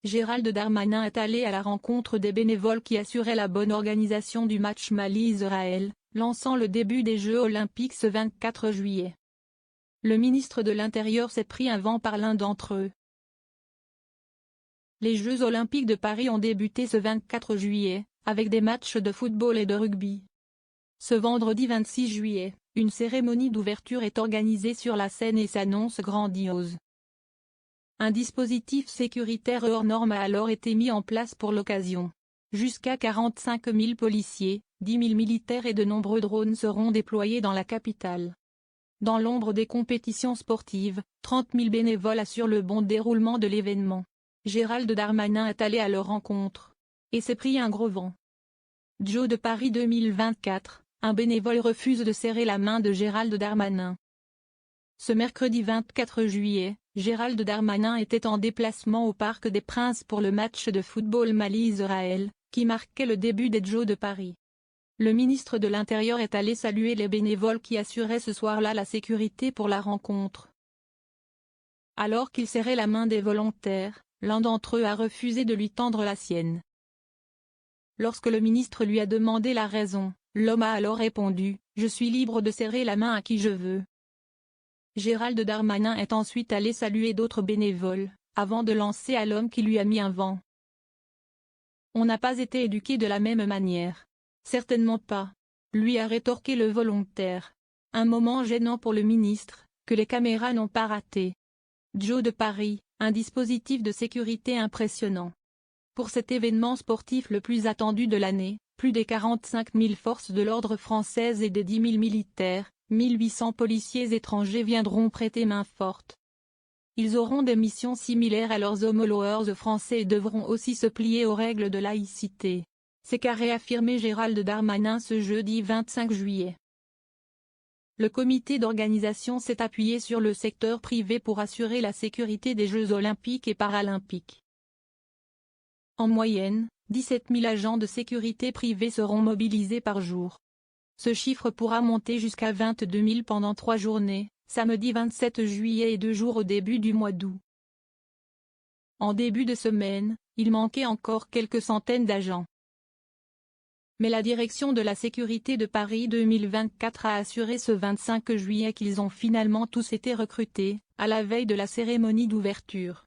Gérald Darmanin est allé à la rencontre des bénévoles qui assuraient la bonne organisation du match Mali-Israël, lançant le début des Jeux olympiques ce 24 juillet. Le ministre de l'Intérieur s'est pris un vent par l'un d'entre eux. Les Jeux olympiques de Paris ont débuté ce 24 juillet, avec des matchs de football et de rugby. Ce vendredi 26 juillet, une cérémonie d'ouverture est organisée sur la scène et s'annonce grandiose. Un dispositif sécuritaire hors norme a alors été mis en place pour l'occasion. Jusqu'à 45 000 policiers, 10 000 militaires et de nombreux drones seront déployés dans la capitale. Dans l'ombre des compétitions sportives, 30 000 bénévoles assurent le bon déroulement de l'événement. Gérald Darmanin est allé à leur rencontre. Et s'est pris un gros vent. Jeux de Paris 2024, un bénévole refuse de serrer la main de Gérald Darmanin. Ce mercredi 24 juillet, Gérald Darmanin était en déplacement au Parc des Princes pour le match de football Mali-Israël, qui marquait le début des Jeux de Paris. Le ministre de l'Intérieur est allé saluer les bénévoles qui assuraient ce soir-là la sécurité pour la rencontre. Alors qu'il serrait la main des volontaires, l'un d'entre eux a refusé de lui tendre la sienne. Lorsque le ministre lui a demandé la raison, l'homme a alors répondu « Je suis libre de serrer la main à qui je veux ». Gérald Darmanin est ensuite allé saluer d'autres bénévoles, avant de lancer à l'homme qui lui a mis un vent. On n'a pas été éduqué de la même manière. Certainement pas. Lui a rétorqué le volontaire. Un moment gênant pour le ministre, que les caméras n'ont pas raté. Jeux de Paris, un dispositif de sécurité impressionnant. Pour cet événement sportif le plus attendu de l'année, plus des 45 000 forces de l'ordre françaises et des 10 000 militaires, 1800 policiers étrangers viendront prêter main forte. Ils auront des missions similaires à leurs homologues français et devront aussi se plier aux règles de laïcité. C'est qu'a réaffirmé Gérald Darmanin ce jeudi 25 juillet. Le comité d'organisation s'est appuyé sur le secteur privé pour assurer la sécurité des Jeux olympiques et paralympiques. En moyenne, 17 000 agents de sécurité privés seront mobilisés par jour. Ce chiffre pourra monter jusqu'à 22 000 pendant 3 journées, samedi 27 juillet et 2 jours au début du mois d'août. En début de semaine, il manquait encore quelques centaines d'agents. Mais la direction de la sécurité de Paris 2024 a assuré ce 25 juillet qu'ils ont finalement tous été recrutés, à la veille de la cérémonie d'ouverture.